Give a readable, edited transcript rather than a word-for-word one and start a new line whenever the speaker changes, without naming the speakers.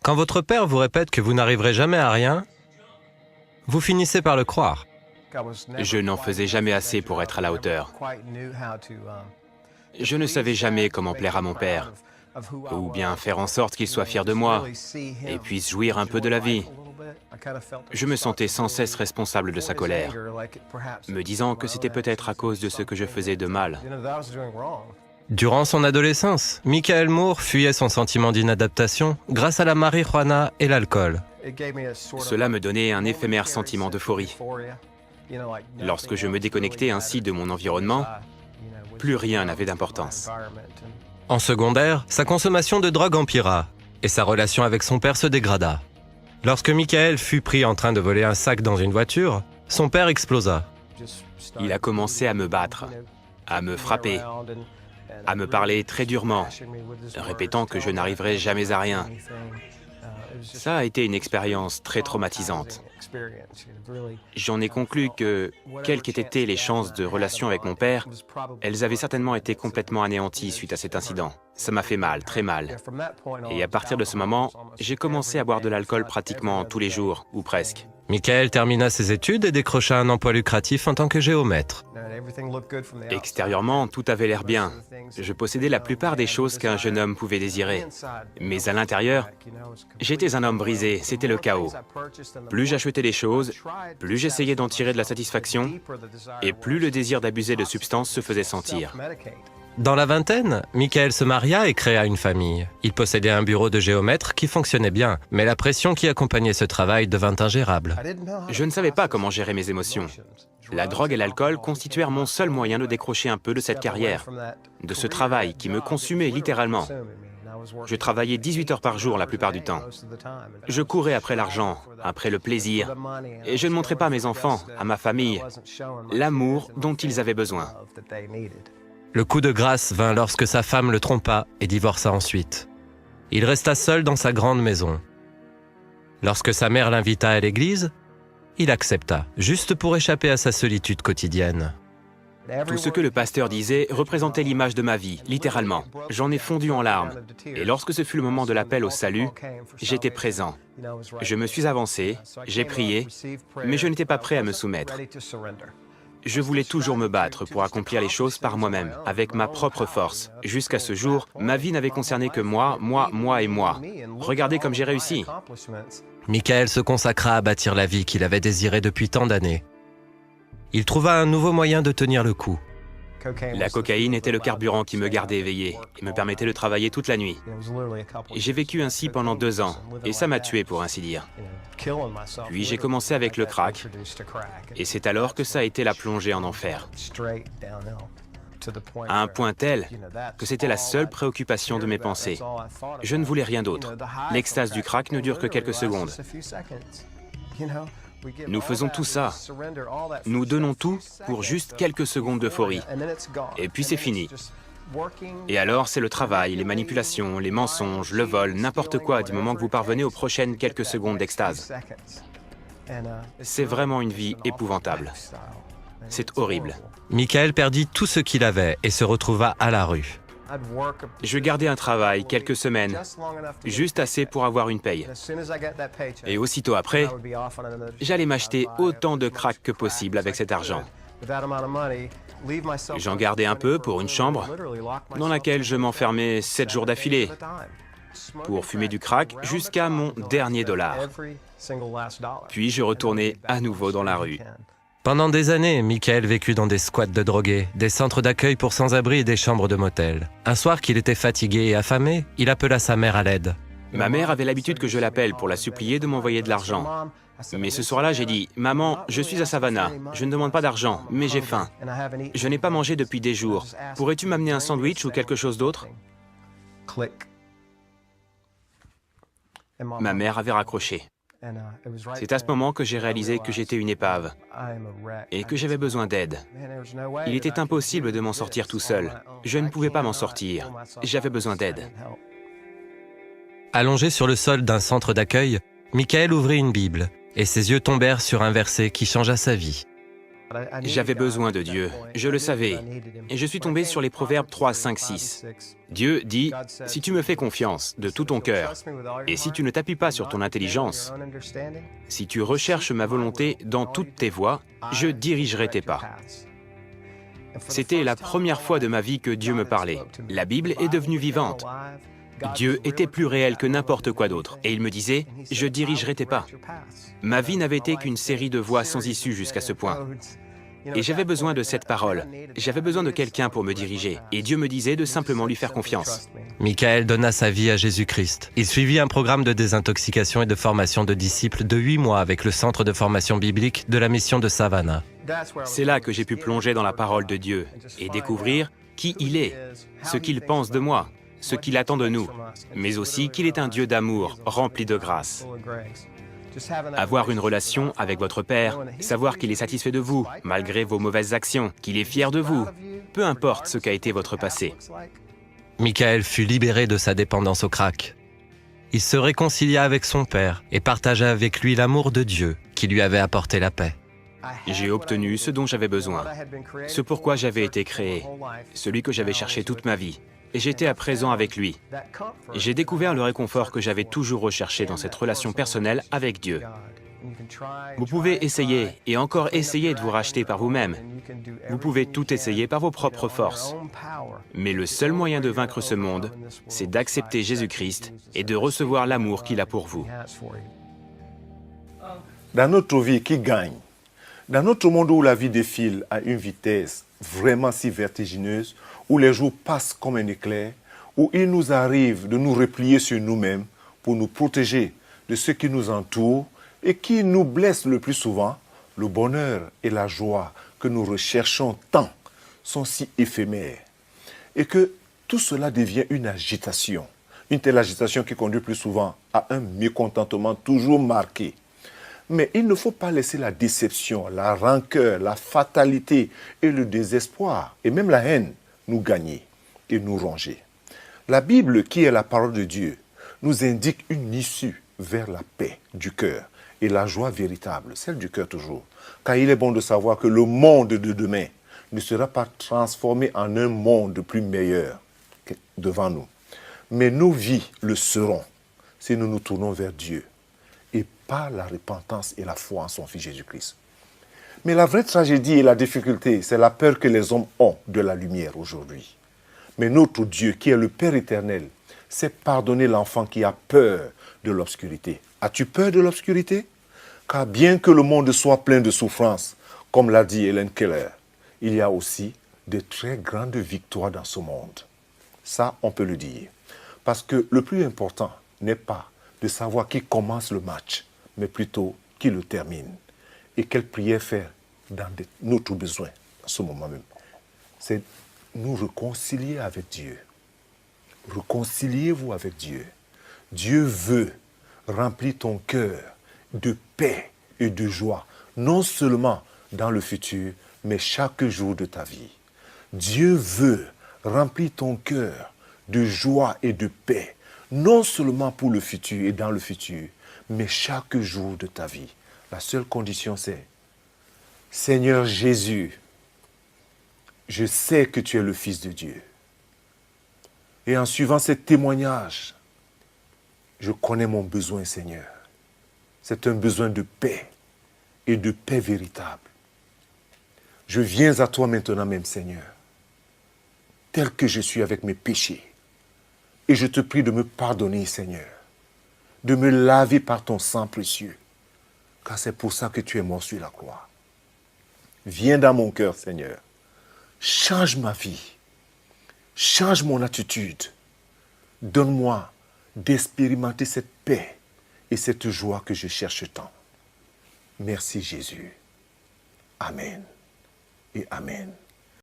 Quand votre père vous répète que vous n'arriverez jamais à rien, vous finissez par le croire.
Je n'en faisais jamais assez pour être à la hauteur. Je ne savais jamais comment plaire à mon père, ou bien faire en sorte qu'il soit fier de moi et puisse jouir un peu de la vie. Je me sentais sans cesse responsable de sa colère, me disant que c'était peut-être à cause de ce que je faisais de mal.
Durant son adolescence, Michael Moore fuyait son sentiment d'inadaptation grâce à la marijuana et l'alcool.
Cela me donnait un éphémère sentiment d'euphorie. Lorsque je me déconnectais ainsi de mon environnement, plus rien n'avait d'importance.
En secondaire, sa consommation de drogue empira et sa relation avec son père se dégrada. Lorsque Michael fut pris en train de voler un sac dans une voiture, son père explosa.
Il a commencé à me battre, à me frapper, à me parler très durement, répétant que je n'arriverais jamais à rien. Ça a été une expérience très traumatisante. J'en ai conclu que, quelles qu'aient été les chances de relation avec mon père, elles avaient certainement été complètement anéanties suite à cet incident. Ça m'a fait mal, très mal. Et à partir de ce moment, j'ai commencé à boire de l'alcool pratiquement tous les jours, ou presque.
Michael termina ses études et décrocha un emploi lucratif en tant que géomètre.
Extérieurement, tout avait l'air bien. Je possédais la plupart des choses qu'un jeune homme pouvait désirer. Mais à l'intérieur, j'étais un homme brisé, c'était le chaos. Plus j'achetais des choses, plus j'essayais d'en tirer de la satisfaction, et plus le désir d'abuser de substances se faisait sentir.
Dans la vingtaine, Michael se maria et créa une famille. Il possédait un bureau de géomètre qui fonctionnait bien, mais la pression qui accompagnait ce travail devint ingérable.
Je ne savais pas comment gérer mes émotions. La drogue et l'alcool constituèrent mon seul moyen de décrocher un peu de cette carrière, de ce travail qui me consumait littéralement. Je travaillais 18 heures par jour la plupart du temps. Je courais après l'argent, après le plaisir, et je ne montrais pas à mes enfants, à ma famille, l'amour dont ils avaient besoin.
Le coup de grâce vint lorsque sa femme le trompa et divorça ensuite. Il resta seul dans sa grande maison. Lorsque sa mère l'invita à l'église, il accepta, juste pour échapper à sa solitude quotidienne.
Tout ce que le pasteur disait représentait l'image de ma vie, littéralement. J'en ai fondu en larmes. Et lorsque ce fut le moment de l'appel au salut, j'étais présent. Je me suis avancé, j'ai prié, mais je n'étais pas prêt à me soumettre. Je voulais toujours me battre pour accomplir les choses par moi-même, avec ma propre force. Jusqu'à ce jour, ma vie n'avait concerné que moi et moi. Regardez comme j'ai réussi.
Michael se consacra à bâtir la vie qu'il avait désirée depuis tant d'années. Il trouva un nouveau moyen de tenir le coup.
La cocaïne était le carburant qui me gardait éveillé et me permettait de travailler toute la nuit. J'ai vécu ainsi pendant 2 ans, et ça m'a tué pour ainsi dire. Puis j'ai commencé avec le crack, et c'est alors que ça a été la plongée en enfer. À un point tel que c'était la seule préoccupation de mes pensées. Je ne voulais rien d'autre. L'extase du crack ne dure que quelques secondes. Nous faisons tout ça. Nous donnons tout pour juste quelques secondes d'euphorie. Et puis c'est fini. Et alors, c'est le travail, les manipulations, les mensonges, le vol, n'importe quoi du moment que vous parvenez aux prochaines quelques secondes d'extase. C'est vraiment une vie épouvantable. C'est horrible.
Michael perdit tout ce qu'il avait et se retrouva à la rue.
Je gardais un travail quelques semaines, juste assez pour avoir une paye. Et aussitôt après, j'allais m'acheter autant de crack que possible avec cet argent. J'en gardais un peu pour une chambre, dans laquelle je m'enfermais 7 jours d'affilée, pour fumer du crack jusqu'à mon dernier dollar. Puis je retournais à nouveau dans la rue.
Pendant des années, Michael vécut dans des squats de drogués, des centres d'accueil pour sans-abri et des chambres de motel. Un soir qu'il était fatigué et affamé, il appela sa mère à l'aide.
Ma mère avait l'habitude que je l'appelle pour la supplier de m'envoyer de l'argent. Mais ce soir-là, j'ai dit « Maman, je suis à Savannah. Je ne demande pas d'argent, mais j'ai faim. Je n'ai pas mangé depuis des jours. Pourrais-tu m'amener un sandwich ou quelque chose d'autre ?» Ma mère avait raccroché. C'est à ce moment que j'ai réalisé que j'étais une épave et que j'avais besoin d'aide. Il était impossible de m'en sortir tout seul. Je ne pouvais pas m'en sortir. J'avais besoin d'aide.
Allongé sur le sol d'un centre d'accueil, Michael ouvrit une Bible et ses yeux tombèrent sur un verset qui changea sa vie.
J'avais besoin de Dieu, je le savais, et je suis tombé sur les Proverbes 3, 5, 6. Dieu dit, « Si tu me fais confiance de tout ton cœur, et si tu ne t'appuies pas sur ton intelligence, si tu recherches ma volonté dans toutes tes voies, je dirigerai tes pas. » C'était la première fois de ma vie que Dieu me parlait. La Bible est devenue vivante. Dieu était plus réel que n'importe quoi d'autre, et il me disait, « Je dirigerai tes pas. » Ma vie n'avait été qu'une série de voies sans issue jusqu'à ce point. Et j'avais besoin de cette parole. J'avais besoin de quelqu'un pour me diriger. Et Dieu me disait de simplement lui faire confiance.
Michael donna sa vie à Jésus-Christ. Il suivit un programme de désintoxication et de formation de disciples de 8 mois avec le centre de formation biblique de la mission de Savannah.
C'est là que j'ai pu plonger dans la parole de Dieu et découvrir qui il est, ce qu'il pense de moi, ce qu'il attend de nous, mais aussi qu'il est un Dieu d'amour, rempli de grâce. Avoir une relation avec votre Père, savoir qu'il est satisfait de vous, malgré vos mauvaises actions, qu'il est fier de vous, peu importe ce qu'a été votre passé.
Michael fut libéré de sa dépendance au crack. Il se réconcilia avec son père et partagea avec lui l'amour de Dieu qui lui avait apporté la paix.
J'ai obtenu ce dont j'avais besoin, ce pourquoi j'avais été créé, celui que j'avais cherché toute ma vie. Et j'étais à présent avec lui. J'ai découvert le réconfort que j'avais toujours recherché dans cette relation personnelle avec Dieu. Vous pouvez essayer et encore essayer de vous racheter par vous-même. Vous pouvez tout essayer par vos propres forces. Mais le seul moyen de vaincre ce monde, c'est d'accepter Jésus-Christ et de recevoir l'amour qu'il a pour vous.
Dans notre vie, qui gagne? Dans notre monde où la vie défile à une vitesse vraiment si vertigineuse, où les jours passent comme un éclair, où il nous arrive de nous replier sur nous-mêmes pour nous protéger de ce qui nous entoure et qui nous blesse le plus souvent, le bonheur et la joie que nous recherchons tant sont si éphémères. Et que tout cela devient une agitation. Une telle agitation qui conduit plus souvent à un mécontentement toujours marqué. Mais il ne faut pas laisser la déception, la rancœur, la fatalité et le désespoir, et même la haine, nous gagner et nous ronger. La Bible, qui est la parole de Dieu, nous indique une issue vers la paix du cœur et la joie véritable, celle du cœur toujours. Car il est bon de savoir que le monde de demain ne sera pas transformé en un monde plus meilleur devant nous. Mais nos vies le seront si nous nous tournons vers Dieu et par la repentance et la foi en son Fils Jésus-Christ. Mais la vraie tragédie et la difficulté, c'est la peur que les hommes ont de la lumière aujourd'hui. Mais notre Dieu, qui est le Père éternel, sait pardonner l'enfant qui a peur de l'obscurité. As-tu peur de l'obscurité? Car bien que le monde soit plein de souffrances, comme l'a dit Helen Keller, il y a aussi de très grandes victoires dans ce monde. Ça, on peut le dire. Parce que le plus important n'est pas de savoir qui commence le match, mais plutôt qui le termine. Et quelle prière faire dans notre besoin, à ce moment même. C'est nous réconcilier avec Dieu. Réconciliez-vous avec Dieu. Dieu veut remplir ton cœur de paix et de joie, non seulement dans le futur, mais chaque jour de ta vie. Dieu veut remplir ton cœur de joie et de paix, non seulement pour le futur et dans le futur, mais chaque jour de ta vie. La seule condition, c'est Seigneur Jésus, je sais que tu es le Fils de Dieu. Et en suivant ce témoignage, je connais mon besoin, Seigneur. C'est un besoin de paix et de paix véritable. Je viens à toi maintenant même, Seigneur, tel que je suis avec mes péchés. Et je te prie de me pardonner, Seigneur, de me laver par ton sang précieux, car c'est pour ça que tu es mort sur la croix. Viens dans mon cœur, Seigneur. Change ma vie. Change mon attitude. Donne-moi d'expérimenter cette paix et cette joie que je cherche tant. Merci Jésus. Amen et Amen.